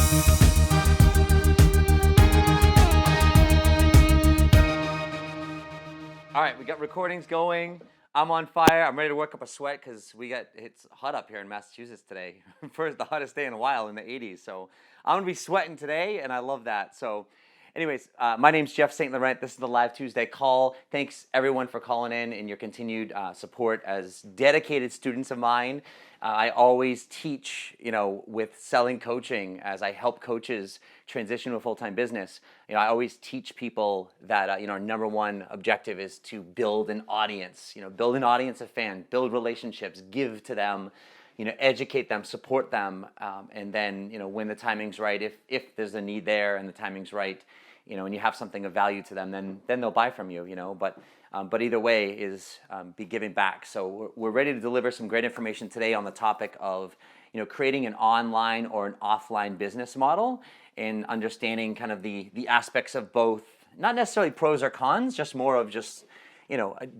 All right, we got recordings going. I'm on fire. I'm ready to work up a sweat because it's hot up here in Massachusetts today. First, the hottest day in a while in the 80s. So I'm gonna be sweating today, and I love that. So, anyways, my name's Jeff St Laurent. This is the Live Tuesday call. Thanks everyone for calling in and your continued support as dedicated students of mine. I always teach, with selling coaching as I help coaches transition to a full-time business. I always teach people that, our number one objective is to build an audience, build an audience of fans, build relationships, give to them, educate them, support them. And then, when the timing's right, if there's a need there and the timing's right, and you have something of value to them, then they'll buy from you, but either way is be giving back. So we're ready to deliver some great information today on the topic of, creating an online or an offline business model and understanding kind of the aspects of both, not necessarily pros or cons, just more of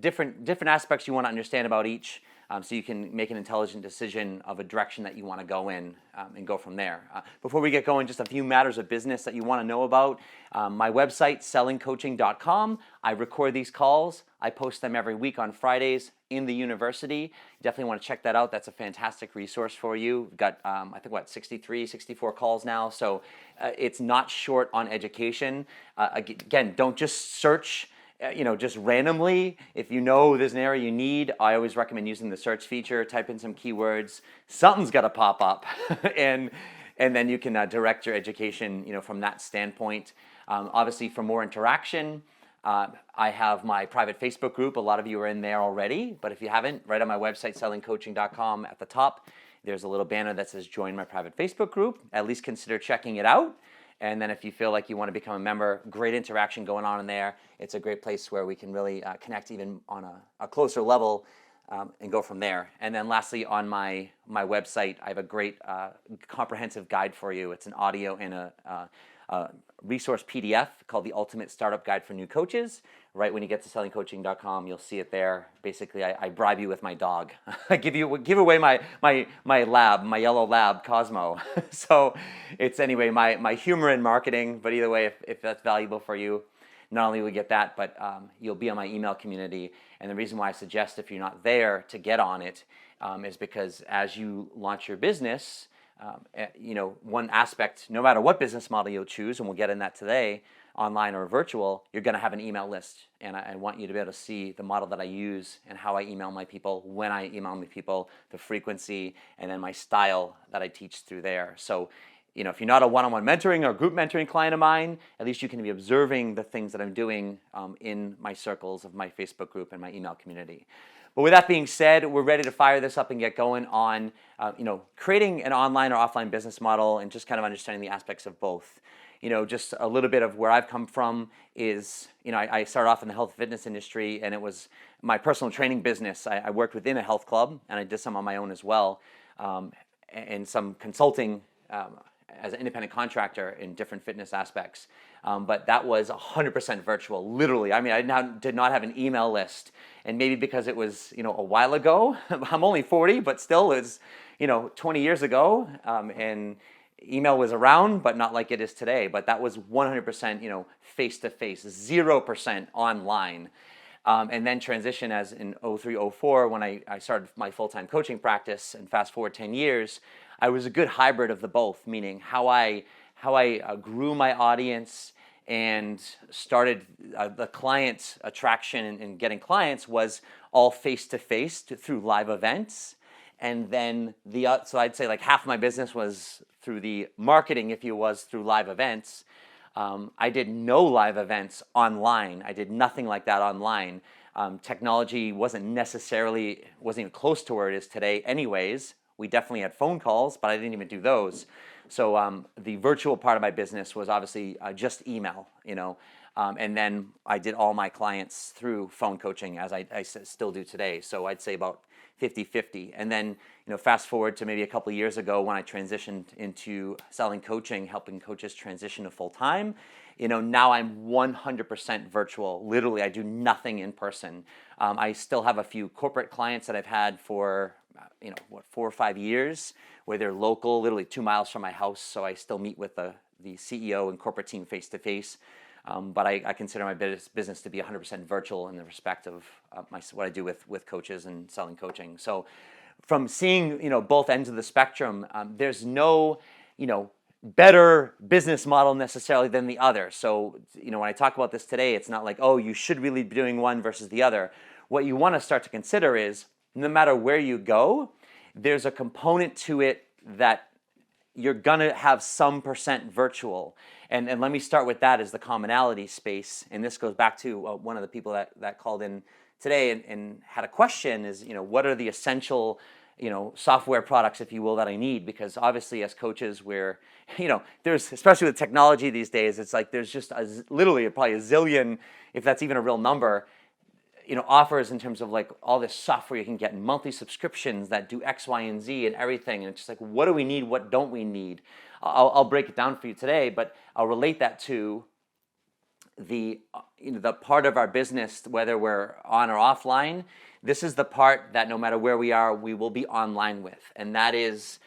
different aspects you want to understand about each. So you can make an intelligent decision of a direction that you want to go in and go from there. Before we get going, just a few matters of business that you want to know about. My website, sellingcoaching.com. I record these calls. I post them every week on Fridays in the university. You definitely want to check that out. That's a fantastic resource for you. We've got, 64 calls now. So it's not short on education. Again, don't just search just randomly. If there's an area you need, I always recommend using the search feature, type in some keywords, something's got to pop up, and then you can direct your education, from that standpoint. Obviously, for more interaction, I have my private Facebook group. A lot of you are in there already, but if you haven't, right on my website, sellingcoaching.com, at the top, there's a little banner that says join my private Facebook group. At least consider checking it out. And then if you feel like you want to become a member, great interaction going on in there. It's a great place where we can really connect even on a closer level and go from there. And then lastly, on my website, I have a great comprehensive guide for you. It's an audio and a resource PDF called The Ultimate Startup Guide for New Coaches. Right when you get to sellingcoaching.com, you'll see it there. Basically, I bribe you with my dog. I give away my lab, my yellow lab, Cosmo. So it's anyway my humor in marketing. But either way, if that's valuable for you, not only will you get that, but you'll be on my email community. And the reason why I suggest if you're not there to get on it is because as you launch your business, one aspect, no matter what business model you'll choose, and we'll get in that today, online or virtual, you're going to have an email list. And I want you to be able to see the model that I use and how I email my people, when I email my people, the frequency, and then my style that I teach through there. So, if you're not a one-on-one mentoring or group mentoring client of mine, at least you can be observing the things that I'm doing in my circles of my Facebook group and my email community. But with that being said, we're ready to fire this up and get going on, creating an online or offline business model and just kind of understanding the aspects of both. Just a little bit of where I've come from is, I started off in the health and fitness industry, and it was my personal training business. I worked within a health club, and I did some on my own as well, and some consulting as an independent contractor in different fitness aspects. But that was 100% virtual, literally. I mean, I did not have an email list. And maybe because it was, a while ago, I'm only 40, but still it's, 20 years ago. And email was around, but not like it is today. But that was 100%, face-to-face, 0% online. And then transition as in 03, 04, when I started my full-time coaching practice, and fast forward 10 years, I was a good hybrid of the both, meaning how I grew my audience and started the client attraction and getting clients was all face-to-face through live events. And then so I'd say like half my business was through the marketing, if you was through live events. I did no live events online. I did nothing like that online. Technology wasn't even close to where it is today anyways. We definitely had phone calls, but I didn't even do those. So the virtual part of my business was obviously just email, and then I did all my clients through phone coaching as I still do today. So I'd say about 50-50. And then, fast forward to maybe a couple of years ago when I transitioned into selling coaching, helping coaches transition to full-time. Now I'm 100% virtual. Literally, I do nothing in person. I still have a few corporate clients that I've had for 4 or 5 years, where they're local, literally 2 miles from my house. So I still meet with the CEO and corporate team face to face. But I consider my business to be 100% virtual in the respect of what I do with coaches and selling coaching. So from seeing both ends of the spectrum, there's no better business model necessarily than the other. So when I talk about this today, it's not like, oh, you should really be doing one versus the other. What you want to start to consider is no matter where you go, there's a component to it that you're going to have some percent virtual. And let me start with that as the commonality space. And this goes back to one of the people that called in today and had a question is, what are the essential, software products, if you will, that I need? Because obviously as coaches, we're, there's, especially with technology these days, it's like there's just literally probably a zillion, if that's even a real number, offers in terms of like all this software you can get, monthly subscriptions that do X, Y, and Z and everything. And it's just like, what do we need? What don't we need? I'll break it down for you today, but I'll relate that to the part of our business, whether we're on or offline. This is the part that no matter where we are, we will be online with, and that is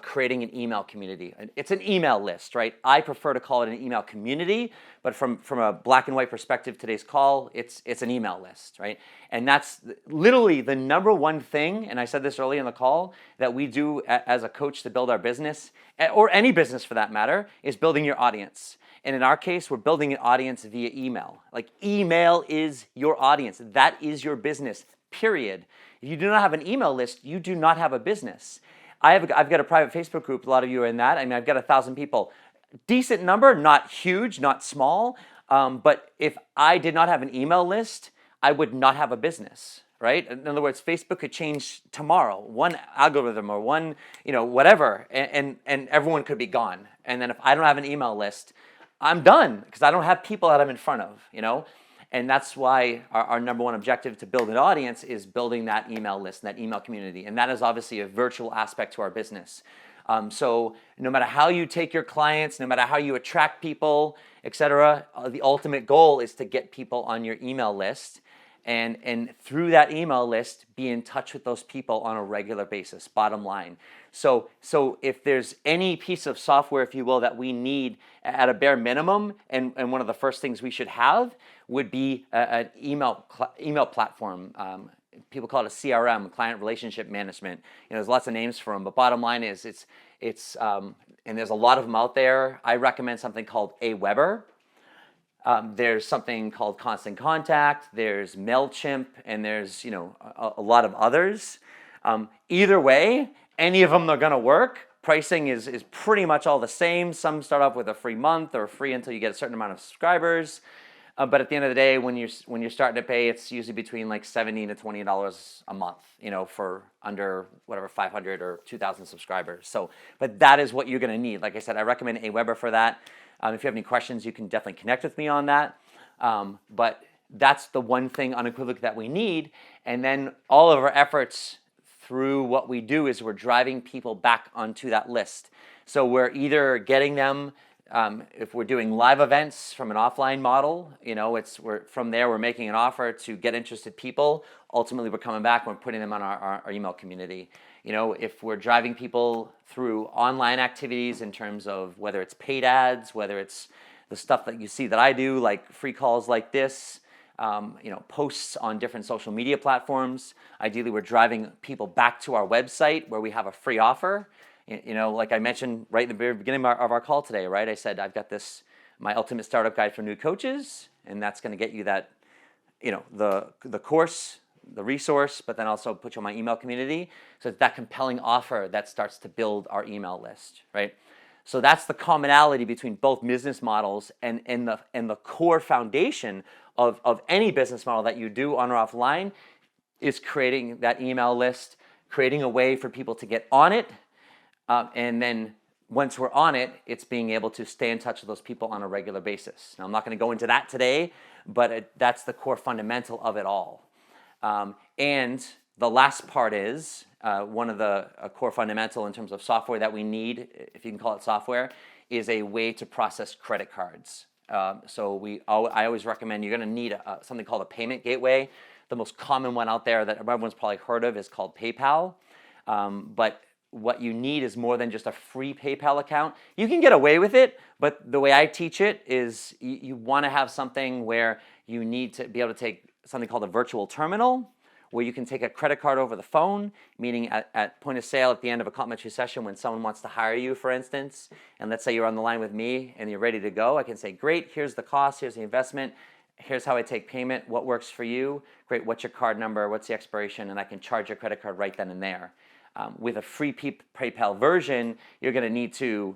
creating an email community. It's an email list, right? I prefer to call it an email community, but from a black and white perspective, today's call, it's an email list, right? And that's literally the number one thing, and I said this early in the call, that we do as a coach to build our business, or any business for that matter, is building your audience. And in our case, we're building an audience via email. Like, email is your audience. That is your business, period. If you do not have an email list, you do not have a business. I've got a private Facebook group. A lot of you are in that. I mean, I've got 1,000 people. Decent number, not huge, not small. But if I did not have an email list, I would not have a business, right? In other words, Facebook could change tomorrow. One algorithm or one, whatever, and everyone could be gone. And then if I don't have an email list, I'm done because I don't have people that I'm in front of, And that's why our number one objective to build an audience is building that email list, that email community. And that is obviously a virtual aspect to our business. So no matter how you take your clients, no matter how you attract people, etc., the ultimate goal is to get people on your email list. And through that email list, be in touch with those people on a regular basis, bottom line. So if there's any piece of software, if you will, that we need at a bare minimum, and one of the first things we should have would be an email platform. People call it a CRM, client relationship management. There's lots of names for them, but bottom line is it's and there's a lot of them out there. I recommend something called Aweber. There's something called Constant Contact, there's MailChimp, and there's a lot of others. Either way, any of them are going to work. Pricing is pretty much all the same. Some start off with a free month or free until you get a certain amount of subscribers. But at the end of the day, when you're starting to pay, it's usually between like $17 to $20 a month, for under whatever 500 or 2,000 subscribers. So, but that is what you're going to need. Like I said, I recommend Aweber for that. If you have any questions, you can definitely connect with me on that. But that's the one thing unequivocal that we need. And then all of our efforts through what we do is we're driving people back onto that list. So we're either getting them, if we're doing live events from an offline model, from there we're making an offer to get interested people. Ultimately, we're coming back and we're putting them on our email community. If we're driving people through online activities in terms of whether it's paid ads, whether it's the stuff that you see that I do, like free calls like this, posts on different social media platforms. Ideally, we're driving people back to our website where we have a free offer. Like I mentioned right in the very beginning of our call today, right? I said I've got my ultimate startup guide for new coaches, and that's going to get you that, the course, the resource, but then also put you on my email community. So it's that compelling offer that starts to build our email list, right? So that's the commonality between both business models, and the core foundation of any business model that you do on or offline is creating that email list, creating a way for people to get on it, and then once we're on it, it's being able to stay in touch with those people on a regular basis. Now, I'm not going to go into that today, but that's the core fundamental of it all. And the last part is one of the core fundamental in terms of software that we need, if you can call it software, is a way to process credit cards. I always recommend you're going to need something called a payment gateway. The most common one out there that everyone's probably heard of is called PayPal. But what you need is more than just a free PayPal account. You can get away with it, but the way I teach it is you want to have something where you need to be able to take something called a virtual terminal, where you can take a credit card over the phone, meaning at point of sale at the end of a complimentary session when someone wants to hire you, for instance, and let's say you're on the line with me and you're ready to go, I can say, great, here's the cost, here's the investment, here's how I take payment, what works for you, great, what's your card number, what's the expiration, and I can charge your credit card right then and there. With a free PayPal version, you're going to need to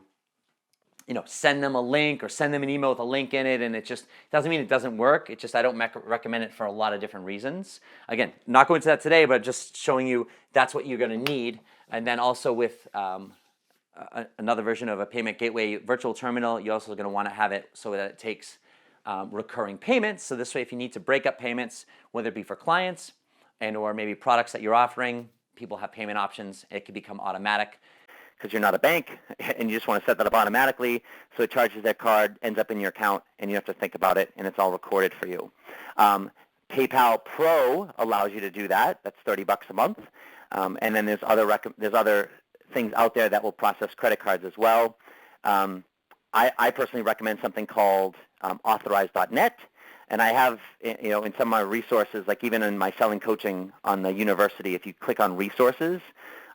send them a link or send them an email with a link in it, and it just doesn't mean it doesn't work. It's just I don't recommend it for a lot of different reasons. Again, not going into that today, but just showing you that's what you're going to need. And then also with another version of a payment gateway virtual terminal, you're also going to want to have it so that it takes recurring payments. So this way, if you need to break up payments, whether it be for clients and or maybe products that you're offering, people have payment options. It can become automatic because you're not a bank and you just want to set that up automatically. So it charges that card, ends up in your account, and you have to think about it, and it's all recorded for you. PayPal Pro allows you to do that. That's $30 a month. And then there's other things out there that will process credit cards as well. I personally recommend something called authorize.net. And I have, in some of my resources, like even in my selling coaching on the university, if you click on resources,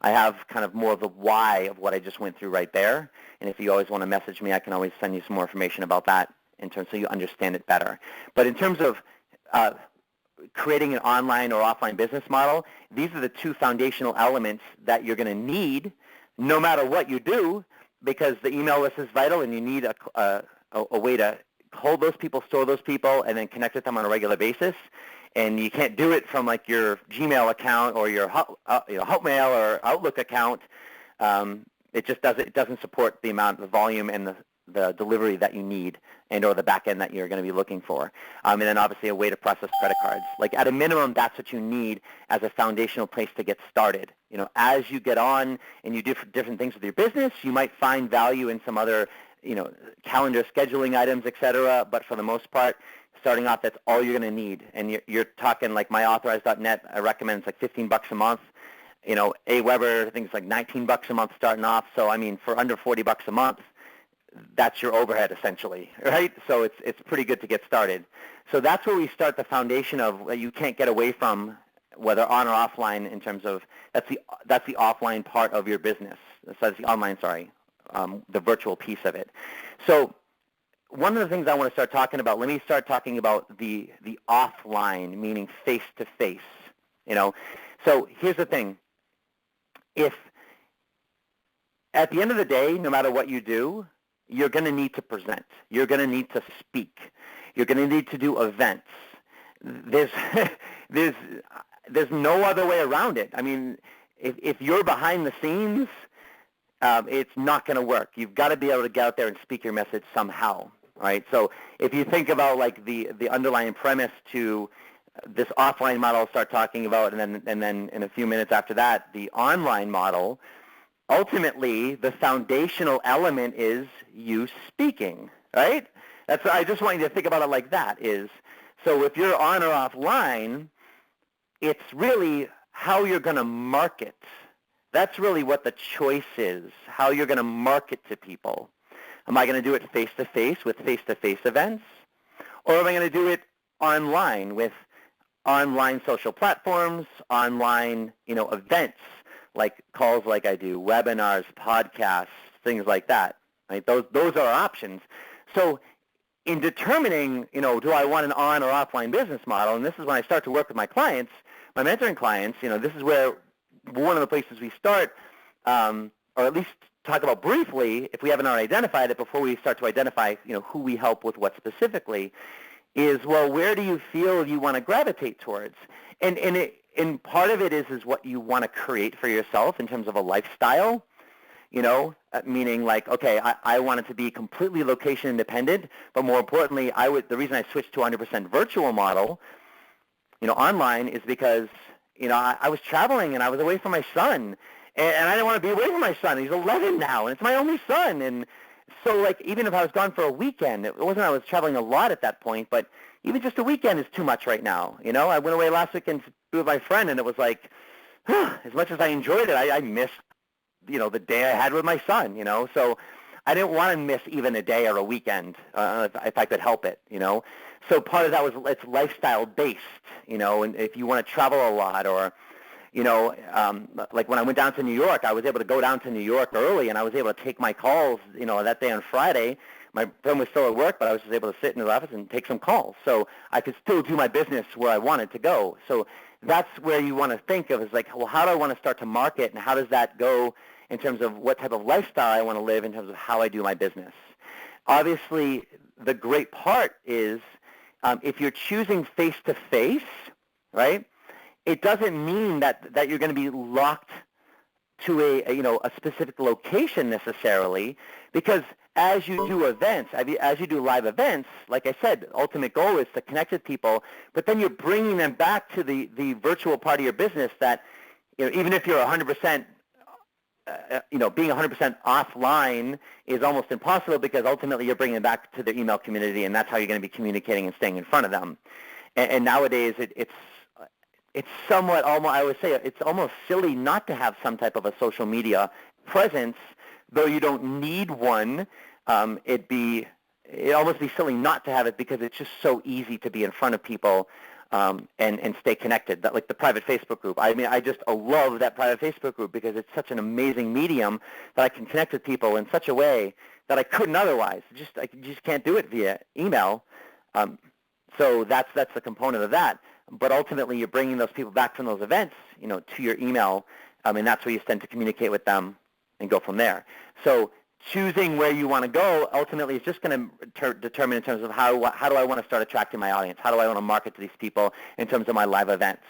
I have kind of more of the why of what I just went through right there. And if you always want to message me, I can always send you some more information about that so you understand it better. But in terms of creating an online or offline business model, these are the two foundational elements that you're going to need no matter what you do, because the email list is vital, and you need a way to hold those people, store those people, and then connect with them on a regular basis. And you can't do it from like your Gmail account or your Hotmail or Outlook account. It just doesn't support the volume and the delivery that you need and or the back end that you're going to be looking for. And then obviously a way to process credit cards. Like at a minimum, that's what you need as a foundational place to get started. As you get on and you do different things with your business, you might find value in some other calendar scheduling items, etc. But for the most part, starting off, that's all you're going to need. And you're talking like my authorize.net, I recommend it's like $15 a month. AWeber, I think it's like $19 a month starting off. So I mean, for under $40 a month, that's your overhead essentially, right? So it's pretty good to get started. So that's where we start the foundation of you can't get away from, whether on or offline, in terms of that's the offline part of your business. So that's the online, the virtual piece of it. So one of the things I want to start talking about, let me start talking about the offline, meaning face-to-face. So here's the thing. If at the end of the day, no matter what you do, you're going to need to present. You're going to need to speak. You're going to need to do events. There's no other way around it. I mean, if you're behind the scenes, it's not going to work. You've got to be able to get out there and speak your message somehow, right? So if you think about like the underlying premise to this offline model I'll start talking about, and then in a few minutes after that, the online model, ultimately the foundational element is you speaking, right? I just want you to think about it like that. So if you're on or offline, it's really how you're going to market. That's really what the choice is, how you're going to market to people. Am I going to do it face-to-face with face-to-face events? Or am I going to do it online with online social platforms, online, events, like calls like I do, webinars, podcasts, things like that, right? Those are options. So in determining, do I want an on or offline business model, and this is when I start to work with my clients, my mentoring clients, this is where one of the places we start, or at least talk about briefly, if we haven't already identified it, before we start to identify, who we help with what specifically, is, well, where do you feel you want to gravitate towards? And part of it is what you want to create for yourself in terms of a lifestyle, meaning like, okay, I want it to be completely location independent, but more importantly, the reason I switched to 100% virtual model, online is because, I was traveling and I was away from my son, and I didn't want to be away from my son. He's 11 now, and it's my only son, and so like even if I was gone for a weekend, it wasn't I was traveling a lot at that point, but even just a weekend is too much right now. I went away last weekend to be with my friend, and it was like as much as I enjoyed it, I missed, the day I had with my son, So I didn't want to miss even a day or a weekend if I could help it, So part of that was it's lifestyle based, and if you want to travel a lot or, like when I went down to New York, I was able to go down to New York early, and I was able to take my calls, that day on Friday. My friend was still at work, but I was just able to sit in his office and take some calls. So I could still do my business where I wanted to go. So that's where you want to think of is like, well, how do I want to start to market, and how does that go in terms of what type of lifestyle I want to live in terms of how I do my business? Obviously, the great part is if you're choosing face-to-face, right, it doesn't mean that you're going to be locked to a specific location necessarily, because as you do events, as you do live events, like I said, the ultimate goal is to connect with people, but then you're bringing them back to the virtual part of your business that, even if you're 100%, being 100% offline is almost impossible, because ultimately you're bringing them back to the email community, and that's how you're going to be communicating and staying in front of them. And nowadays it's somewhat almost, I would say, it's almost silly not to have some type of a social media presence, though you don't need one. It'd almost be silly not to have it, because it's just so easy to be in front of people and stay connected. Like the private Facebook group. I mean, I just love that private Facebook group because it's such an amazing medium that I can connect with people in such a way that I couldn't otherwise. I just can't do it via email. So that's the component of that. But ultimately, you're bringing those people back from those events, to your email, and that's where you tend to communicate with them and go from there. So choosing where you want to go ultimately is just going to determine in terms of how do I want to start attracting my audience? How do I want to market to these people in terms of my live events?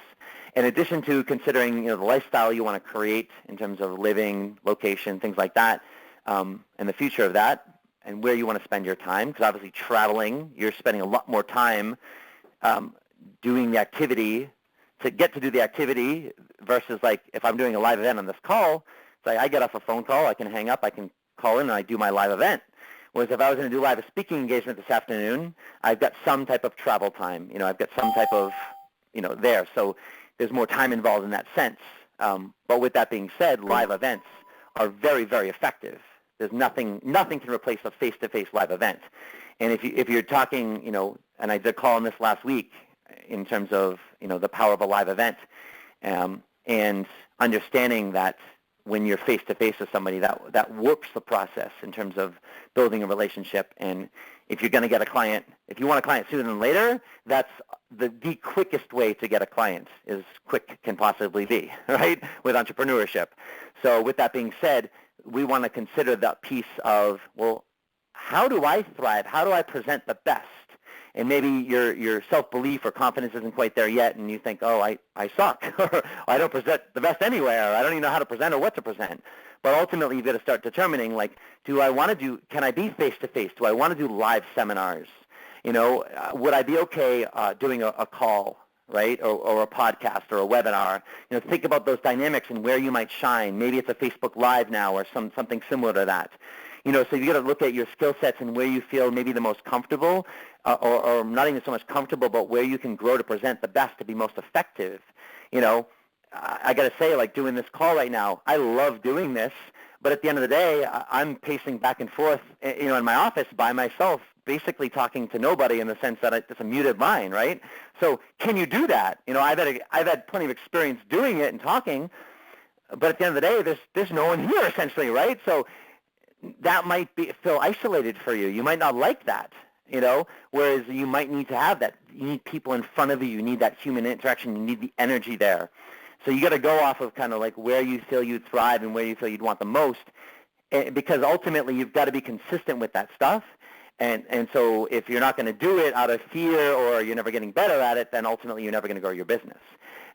In addition to considering, the lifestyle you want to create in terms of living, location, things like that, and the future of that, and where you want to spend your time, because obviously traveling, you're spending a lot more time doing the activity to get to do the activity versus like if I'm doing a live event on this call, it's like I get off a phone call, I can hang up, I can call in, and I do my live event. Whereas if I was going to do live speaking engagement this afternoon, I've got some type of travel time. I've got some type of, there. So there's more time involved in that sense. But with that being said, live events are very, very effective. There's nothing can replace a face-to-face live event. And if you're talking, and I did call on this last week in terms of, the power of a live event, and understanding that when you're face-to-face with somebody, that works the process in terms of building a relationship. And if you're going to get a client, if you want a client sooner than later, that's the quickest way to get a client, as quick can possibly be, right, with entrepreneurship. So with that being said, we want to consider that piece of, well, how do I thrive? How do I present the best? And maybe your self-belief or confidence isn't quite there yet, and you think, oh, I suck, or I don't present the best anywhere, or I don't even know how to present or what to present. But ultimately, you've got to start determining, like, can I be face-to-face? Do I want to do live seminars? Would I be okay doing a call, right, or a podcast or a webinar? Think about those dynamics and where you might shine. Maybe it's a Facebook Live now or something similar to that. So you got to look at your skill sets and where you feel maybe the most comfortable, or not even so much comfortable, but where you can grow to present the best to be most effective. I got to say, like doing this call right now, I love doing this, but at the end of the day, I'm pacing back and forth, in my office by myself, basically talking to nobody in the sense that it's a muted line, right? So can you do that? I've had plenty of experience doing it and talking, but at the end of the day, there's no one here essentially, right? So that might feel isolated for you. You might not like that, whereas you might need to have that. You need people in front of you. You need that human interaction. You need the energy there. So you got to go off of kind of like where you feel you'd thrive and where you feel you'd want the most, because ultimately you've got to be consistent with that stuff. And so if you're not going to do it out of fear or you're never getting better at it, then ultimately you're never going to grow your business.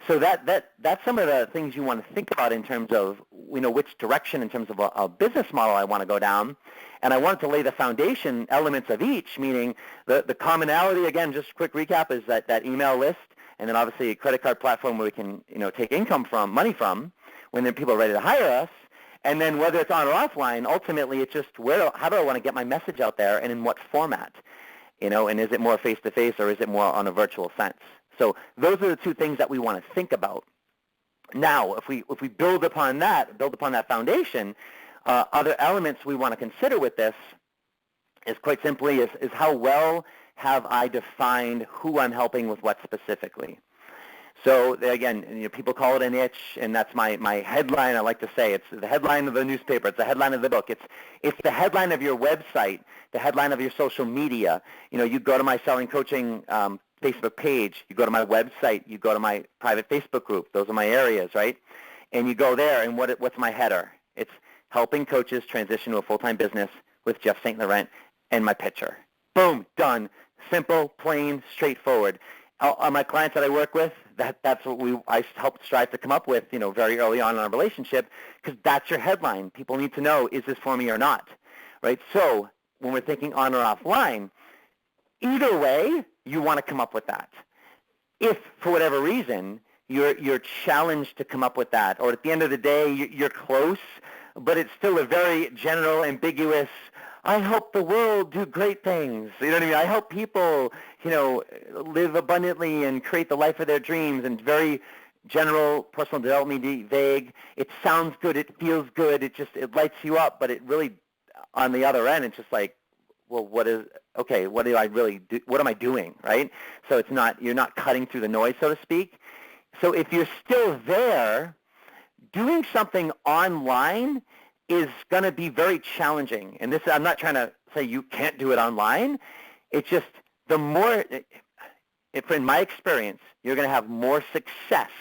So that's some of the things you want to think about in terms of, which direction in terms of a business model I want to go down. And I wanted to lay the foundation elements of each, meaning the commonality, again, just a quick recap, is that email list, and then obviously a credit card platform where we can, take money from when people are ready to hire us. And then whether it's on or offline, ultimately it's just how do I want to get my message out there and in what format? And is it more face-to-face or is it more on a virtual sense? So those are the two things that we want to think about. Now, if we build upon that foundation, other elements we want to consider with this is quite simply is how well have I defined who I'm helping with what specifically. So again, people call it a niche, and that's my headline. I like to say it's the headline of the newspaper. It's the headline of the book. It's the headline of your website, the headline of your social media. You go to my Selling Coaching Facebook page. You go to my website. You go to my private Facebook group. Those are my areas, right? And you go there, and what's my header? It's helping coaches transition to a full-time business with Jeff St. Laurent and my picture. Boom, done. Simple, plain, straightforward. My clients that I work with, that's what I help strive to come up with, very early on in our relationship, because that's your headline. People need to know, is this for me or not, right? So when we're thinking on or offline, either way, you want to come up with that. If, for whatever reason, you're challenged to come up with that, or at the end of the day, you're close, but it's still a very general, ambiguous, I hope the world do great things. You know what I mean? I hope people, live abundantly and create the life of their dreams, and very general, personal development, vague. It sounds good. It feels good. It lights you up, but it really, on the other end, it's just like, well, what do I really do? What am I doing, right? So you're not cutting through the noise, so to speak. So if you're still there, doing something online is going to be very challenging. And I'm not trying to say you can't do it online. It's just the more, in my experience, you're going to have more success.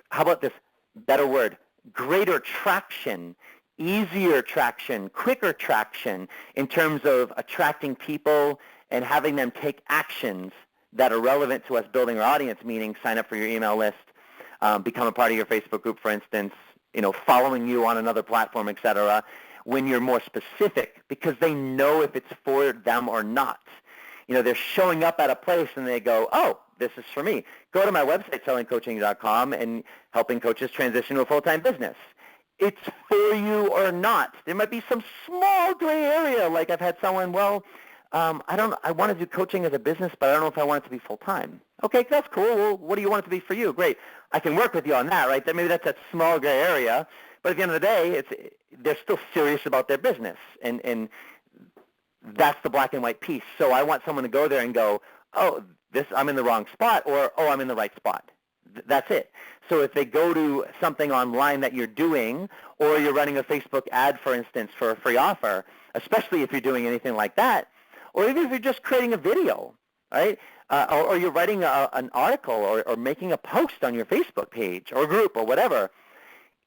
How about this better word? Greater traction, easier traction, quicker traction in terms of attracting people and having them take actions that are relevant to us building our audience, meaning sign up for your email list, become a part of your Facebook group, for instance, following you on another platform, et cetera, when you're more specific, because they know if it's for them or not. They're showing up at a place and they go, oh, this is for me. Go to my website, sellingcoaching.com, and helping coaches transition to a full-time business. It's for you or not. There might be some small gray area, like I've had someone, I want to do coaching as a business, but I don't know if I want it to be full-time. Okay, that's cool. Well, what do you want it to be for you? Great. I can work with you on that, right? Maybe that's that small gray area. But at the end of the day, they're still serious about their business. And that's the black and white piece. So I want someone to go there and go, oh, I'm in the wrong spot, or, oh, I'm in the right spot. That's it. So if they go to something online that you're doing, or you're running a Facebook ad, for instance, for a free offer, especially if you're doing anything like that, or even if you're just creating a video, right? Or you're writing an article or making a post on your Facebook page or group or whatever,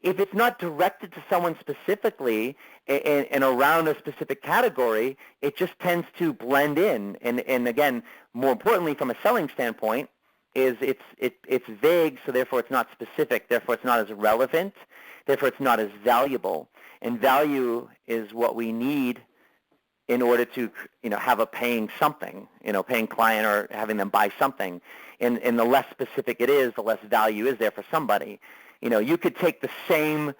if it's not directed to someone specifically and around a specific category, it just tends to blend in. And again, more importantly, from a selling standpoint, it's vague, so therefore it's not specific. Therefore, it's not as relevant. Therefore, it's not as valuable. And value is what we need in order to, have a paying something, paying client or having them buy something. And the less specific it is, the less value is there for somebody. You could take the same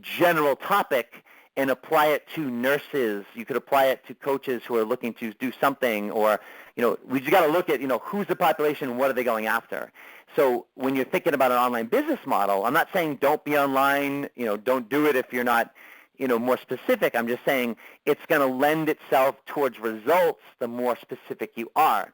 general topic and apply it to nurses. You could apply it to coaches who are looking to do something, or, we just got to look at, who's the population and what are they going after. So when you're thinking about an online business model, I'm not saying don't be online, don't do it if you're not, more specific. I'm just saying it's going to lend itself towards results the more specific you are.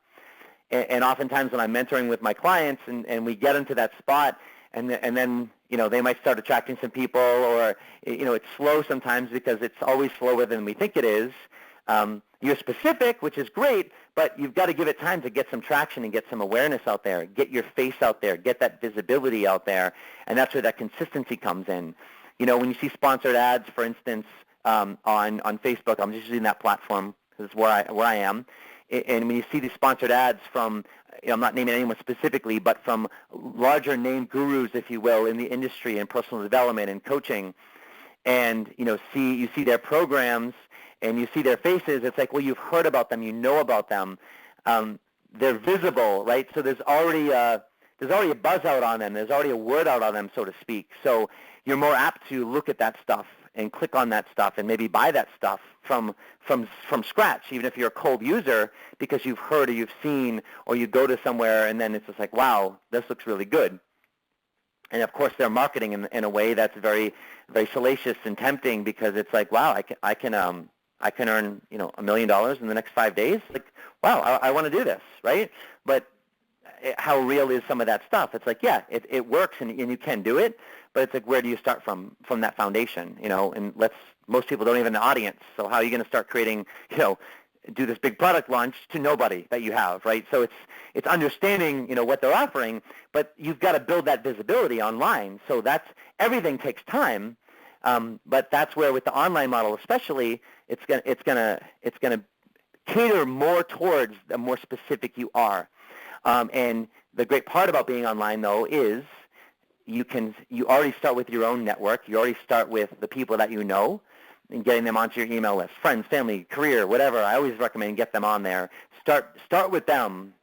And oftentimes when I'm mentoring with my clients and we get into that spot, and then they might start attracting some people, or it's slow sometimes because it's always slower than we think it is. You're specific, which is great, but you've got to give it time to get some traction and get some awareness out there, get your face out there, get that visibility out there, and that's where that consistency comes in. When you see sponsored ads, for instance, on Facebook, I'm just using that platform because it's where I am, and when you see these sponsored ads from, I'm not naming anyone specifically, but from larger name gurus, if you will, in the industry and personal development and coaching, and you see their programs and you see their faces, it's like, well, you've heard about them, you know about them, they're visible, right? So there's already a buzz out on them, there's already a word out on them, so to speak. So you're more apt to look at that stuff and click on that stuff and maybe buy that stuff from scratch, even if you're a cold user, because you've heard or you've seen, or you go to somewhere and then it's just like, wow, this looks really good. And of course, they're marketing in a way that's very, very salacious and tempting, because it's like, wow, I can earn $1 million in the next 5 days. Like, wow, I want to do this, right? But how real is some of that stuff? It's like, yeah, it works and you can do it, but it's like, where do you start from that foundation? And most people don't even have an audience. So how are you going to start creating, do this big product launch to nobody that you have, right? So it's understanding, what they're offering, but you've got to build that visibility online. So everything takes time, but that's where, with the online model especially, it's gonna cater more towards the more specific you are. And the great part about being online, though, is you already start with your own network. You already start with the people that you know, and getting them onto your email list, friends, family, career, whatever. I always recommend get them on there. Start with them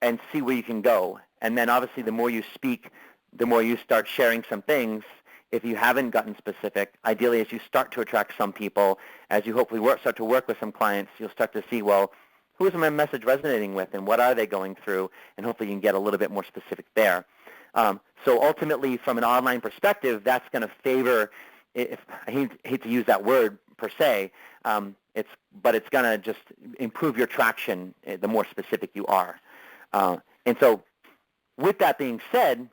and see where you can go. And then obviously the more you speak, the more you start sharing some things. If you haven't gotten specific, ideally as you start to attract some people, as you hopefully start to work with some clients, you'll start to see, well, who is my message resonating with and what are they going through? And hopefully you can get a little bit more specific there. So ultimately, from an online perspective, that's going to favor, I hate to use that word per se, but it's going to just improve your traction the more specific you are. And so with that being said,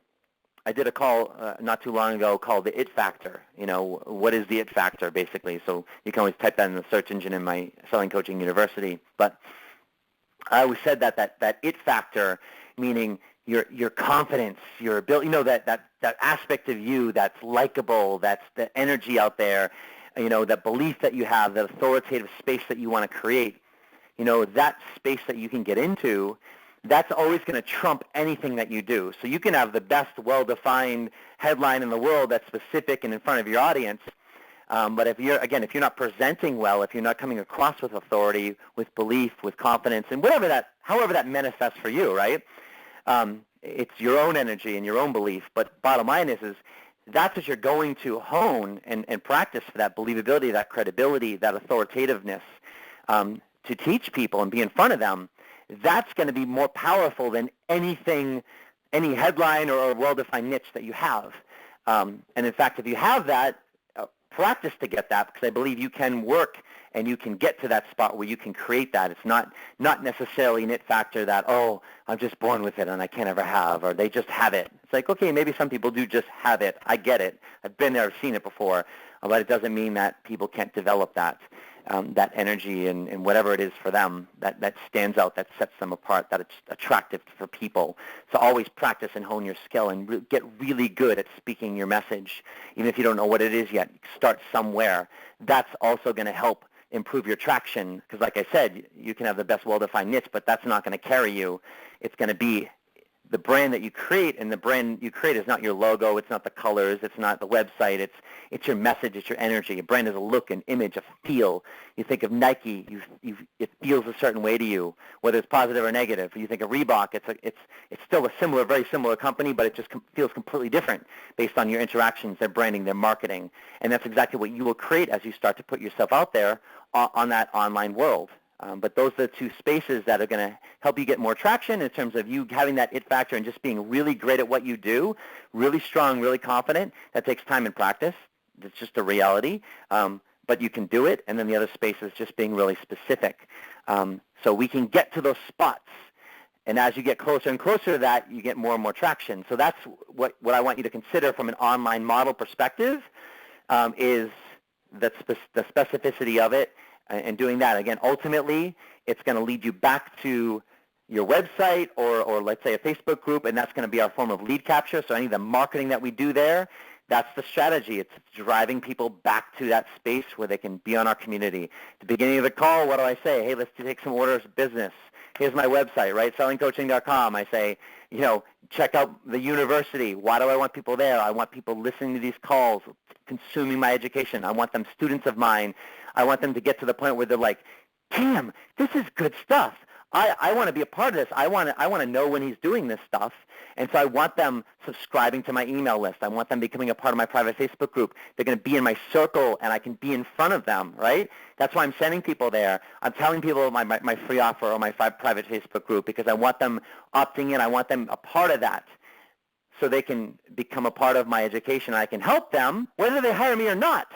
I did a call not too long ago called the IT Factor. What is the IT Factor, basically? So you can always type that in the search engine in my Selling Coaching University. But I always said that IT Factor, meaning your confidence, your ability, that aspect of you that's likable, that's the energy out there, that belief that you have, that authoritative space that you want to create, that space that you can get into, that's always going to trump anything that you do. So you can have the best well-defined headline in the world that's specific and in front of your audience, but if you're not presenting well, if you're not coming across with authority, with belief, with confidence, and however that manifests for you, right? It's your own energy and your own belief. But bottom line is that's what you're going to hone and practice for, that believability, that credibility, that authoritativeness, to teach people and be in front of them. That's going to be more powerful than any headline or well-defined niche that you have. And in fact, if you have that, practice to get that, because I believe you can work and you can get to that spot where you can create that. It's not necessarily an it factor that, oh, I'm just born with it and I can't ever have, or they just have it. It's like, okay, maybe some people do just have it. I get it. I've been there, I've seen it before, but it doesn't mean that people can't develop that energy and whatever it is for them that stands out, that sets them apart, that it's attractive for people. So always practice and hone your skill and get really good at speaking your message. Even if you don't know what it is yet, start somewhere. That's also going to help improve your traction, because like I said, you can have the best well-defined niche, but that's not going to carry you. It's going to be the brand that you create, and the brand you create is not your logo, it's not the colors, it's not the website, it's your message, it's your energy. A brand is a look, an image, a feel. You think of Nike, it feels a certain way to you, whether it's positive or negative. You think of Reebok, it's still a very similar company, but it just feels completely different based on your interactions, their branding, their marketing, and that's exactly what you will create as you start to put yourself out there on that online world. But those are the two spaces that are going to help you get more traction in terms of you having that it factor and just being really great at what you do, really strong, really confident. That takes time and practice. It's just a reality. But you can do it. And then the other space is just being really specific. So we can get to those spots. And as you get closer and closer to that, you get more and more traction. So that's what I want you to consider from an online model perspective, is the specificity of it. And doing that, again, ultimately, it's going to lead you back to your website or let's say a Facebook group, and that's going to be our form of lead capture. So any of the marketing that we do there, that's the strategy. It's driving people back to that space where they can be on our community. At the beginning of the call, what do I say? Hey, let's take some orders of business. Here's my website, right? sellingcoaching.com. I say, check out the university. Why do I want people there? I want people listening to these calls, consuming my education. I want them students of mine. I want them to get to the point where they're like, damn, this is good stuff. I want to be a part of this. I want to know when he's doing this stuff. And so I want them subscribing to my email list. I want them becoming a part of my private Facebook group. They're going to be in my circle, and I can be in front of them, right? That's why I'm sending people there. I'm telling people my free offer or my private Facebook group, because I want them opting in. I want them a part of that. so they can become a part of my education. I can help them whether they hire me or not.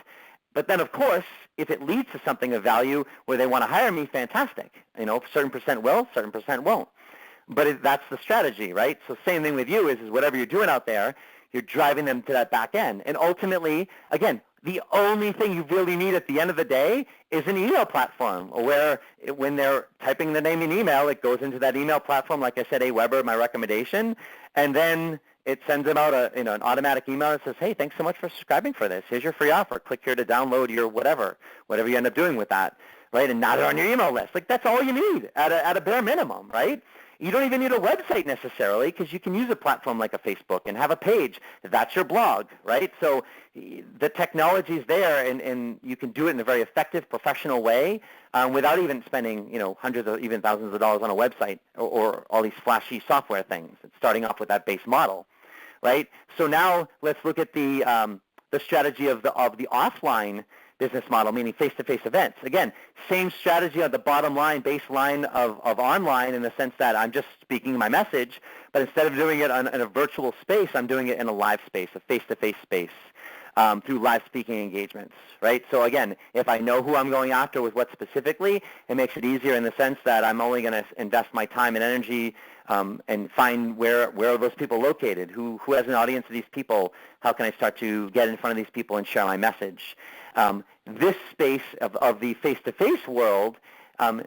But then, of course, if it leads to something of value where they want to hire me, fantastic. You know, certain percent will, certain percent won't. But that's the strategy, right? So same thing with you is whatever you're doing out there, you're driving them to that back end. And ultimately, again, the only thing you really need at the end of the day is an email platform where when they're typing the name in email, it goes into that email platform, like I said, Aweber, my recommendation, and then it sends them out an automatic email that says, hey, thanks so much for subscribing for this. Here's your free offer. Click here to download your whatever you end up doing with that, right? And now they're on your email list. Like, that's all you need at a bare minimum, right? You don't even need a website necessarily because you can use a platform like a Facebook and have a page. That's your blog, right? So the technology's there, and you can do it in a very effective, professional way without even spending, hundreds or even thousands of dollars on a website or all these flashy software things. It's starting off with that base model, right? So now let's look at the strategy of the offline business model, meaning face-to-face events. Again, same strategy on the bottom line, baseline of online in the sense that I'm just speaking my message, but instead of doing it in a virtual space, I'm doing it in a live space, a face-to-face space through live speaking engagements, right? So again, if I know who I'm going after with what specifically, it makes it easier in the sense that I'm only going to invest my time and energy and find where are those people located, who has an audience of these people, how can I start to get in front of these people and share my message. This space of the face-to-face world,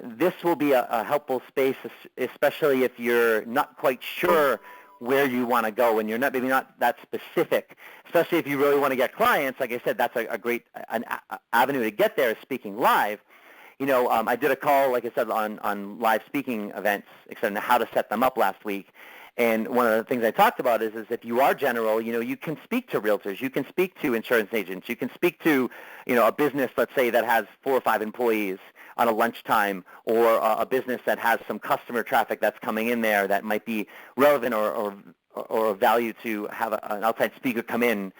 this will be a helpful space, especially if you're not quite sure where you want to go and you're maybe not that specific, especially if you really want to get clients. Like I said, that's a great avenue to get there is speaking live. I did a call, like I said, on live speaking events, except how to set them up last week. And one of the things I talked about is if you are general, you can speak to realtors, you can speak to insurance agents, you can speak to, a business, let's say, that has 4 or 5 employees on a lunchtime, or a business that has some customer traffic that's coming in there that might be relevant or of value to have an outside speaker come in,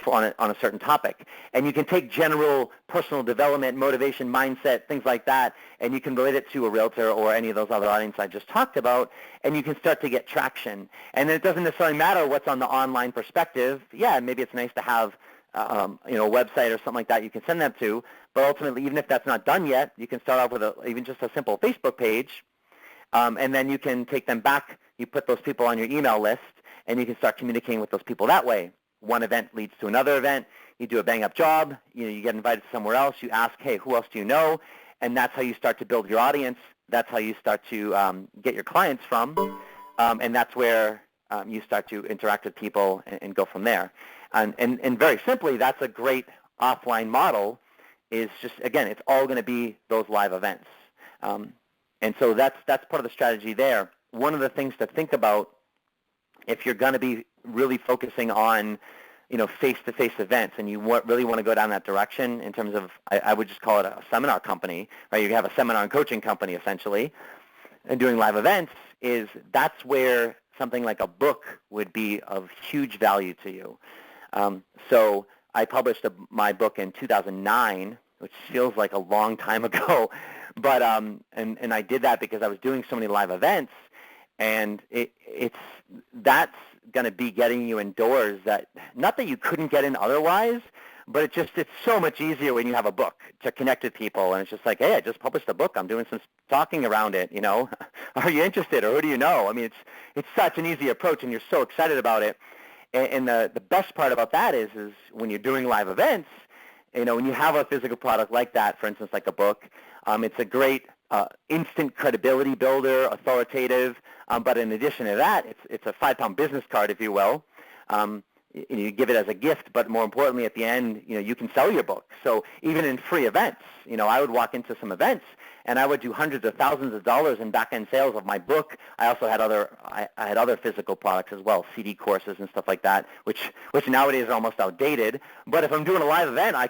on a certain topic. And you can take general personal development, motivation, mindset, things like that, and you can relate it to a realtor or any of those other audiences I just talked about, and you can start to get traction. And then it doesn't necessarily matter what's on the online perspective. Yeah, maybe it's nice to have a website or something like that you can send them to, but ultimately, even if that's not done yet, you can start off with even just a simple Facebook page, and then you can take them back. You put those people on your email list, and you can start communicating with those people that way. One event leads to another event. You do a bang-up job. You get invited to somewhere else. You ask, hey, who else do you know? And that's how you start to build your audience. That's how you start to get your clients from, and that's where you start to interact with people and go from there. And very simply, that's a great offline model. Is just, again, it's all going to be those live events. And so that's part of the strategy there. One of the things to think about if you're going to be really focusing on, face-to-face events, and you really want to go down that direction in terms of, I would just call it a seminar company, right? You have a seminar and coaching company essentially, and doing live events that's where something like a book would be of huge value to you. So I published my book in 2009, which feels like a long time ago, but and I did that because I was doing so many live events, and that's going to be getting you indoors that, not that you couldn't get in otherwise, but it's so much easier when you have a book to connect with people, and it's just like, hey, I just published a book, I'm doing some talking around it, are you interested, or who do you know? I mean, it's such an easy approach, and you're so excited about it. And the best part about that is when you're doing live events, when you have a physical product like that, for instance, like a book, it's a great instant credibility builder, authoritative, but in addition to that, it's a 5-pound business card, if you will. You give it as a gift, but more importantly, at the end, you can sell your book. So even in free events, I would walk into some events, and I would do hundreds of thousands of dollars in back-end sales of my book. I also had I had other physical products as well, CD courses and stuff like that, which nowadays are almost outdated. But if I'm doing a live event, I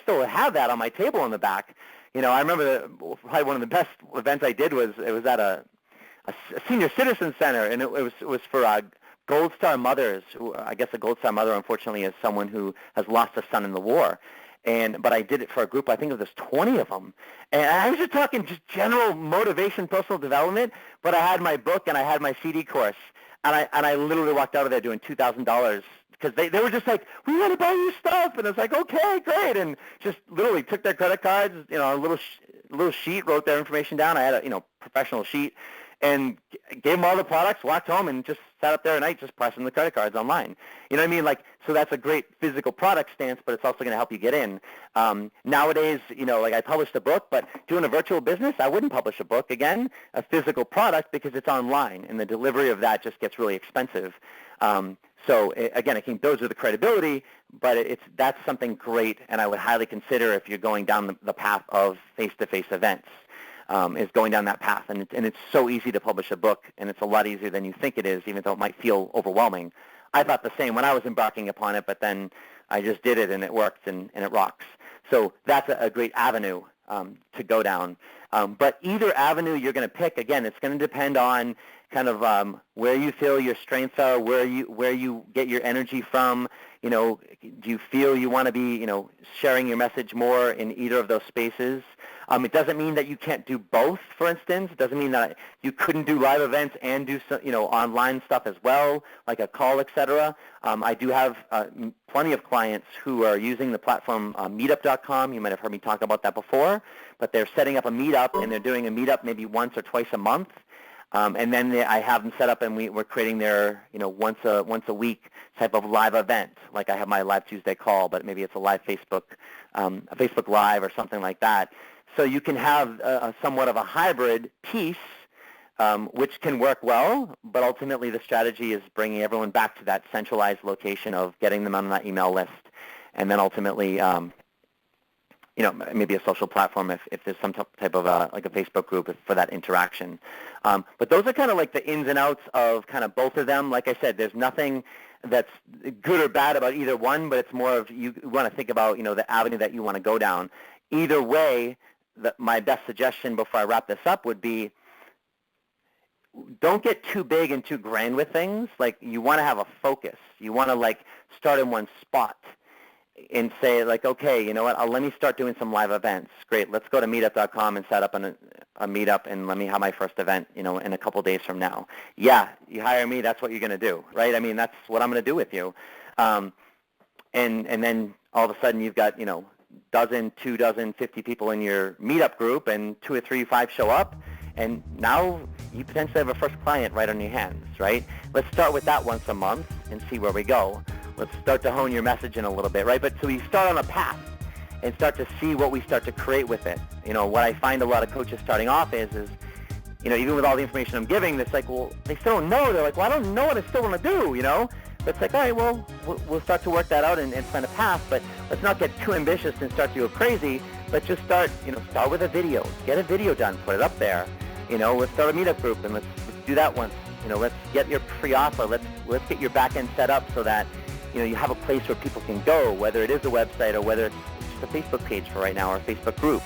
still have that on my table in the back. I remember probably one of the best events I did was at a senior citizen center, and it was for Gold Star mothers. Who, I guess a Gold Star mother, unfortunately, is someone who has lost a son in the war. But I did it for a group, I think of there's 20 of them. And I was just talking just general motivation, personal development, but I had my book and I had my CD course. I literally walked out of there doing $2,000 because they were just like, we want to buy your stuff, and I was like, okay, great, and just literally took their credit cards, a little sheet, wrote their information down. I had a professional sheet, and gave them all the products, walked home, and just sat up there at night just pressing the credit cards online. You know what I mean? Like, so that's a great physical product stance, but it's also going to help you get in. Nowadays, like I published a book, but doing a virtual business, I wouldn't publish a book. Again, a physical product because it's online, and the delivery of that just gets really expensive. Again, I think those are the credibility, but that's something great, and I would highly consider if you're going down the path of face-to-face events. Is going down that path, and it's so easy to publish a book, and it's a lot easier than you think it is, even though it might feel overwhelming. I thought the same when I was embarking upon it, but then I just did it, and it worked, and it rocks. So that's a great avenue to go down. But either avenue you're going to pick, again, it's going to depend on kind of where you feel your strengths are, where you get your energy from. Do you feel you want to be, sharing your message more in either of those spaces? It doesn't mean that you can't do both, for instance. It doesn't mean that you couldn't do live events and do some, online stuff as well, like a call, etc. I do have plenty of clients who are using the platform meetup.com. You might have heard me talk about that before, but they're setting up a meetup, and they're doing a meetup maybe once or twice a month. And then I have them set up, and we're creating their, once a week type of live event. Like I have my Live Tuesday call, but maybe it's a live Facebook, a Facebook Live or something like that. So you can have a somewhat of a hybrid piece, which can work well, but ultimately the strategy is bringing everyone back to that centralized location of getting them on that email list, and then ultimately maybe a social platform if there's some type of like a Facebook group for that interaction. But those are kind of like the ins and outs of kind of both of them. Like I said, there's nothing that's good or bad about either one, but it's more of you want to think about, the avenue that you want to go down. Either way, my best suggestion before I wrap this up would be don't get too big and too grand with things. Like, you want to have a focus. You want to start in one spot and say, okay, you know what, let me start doing some live events. Great, let's go to meetup.com and set up a meetup, and let me have my first event, in a couple days from now. Yeah, you hire me, that's what you're going to do, right? I mean, that's what I'm going to do with you. And then all of a sudden you've got, dozen, 2 dozen, 50 people in your meetup group, and 2 or 3, 5 show up, and now you potentially have a first client right on your hands, right? Let's start with that once a month and see where we go. Let's start to hone your message in a little bit, right? But so we start on a path and start to see what we start to create with it. What I find a lot of coaches starting off is even with all the information I'm giving, it's like, well, they still don't know. They're like, well, I don't know what I still want to do, But it's like, all right, well, we'll start to work that out and find a path, but let's not get too ambitious and start to go crazy. Let's just start with a video. Get a video done, put it up there. Let's start a meetup group, and let's do that once. Let's get your pre-offer. Let's get your back end set up so that you have a place where people can go, whether it is a website or whether it's just a Facebook page for right now or a Facebook group,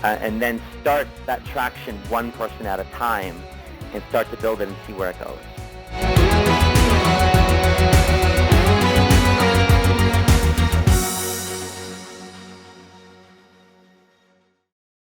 and then start that traction one person at a time and start to build it and see where it goes.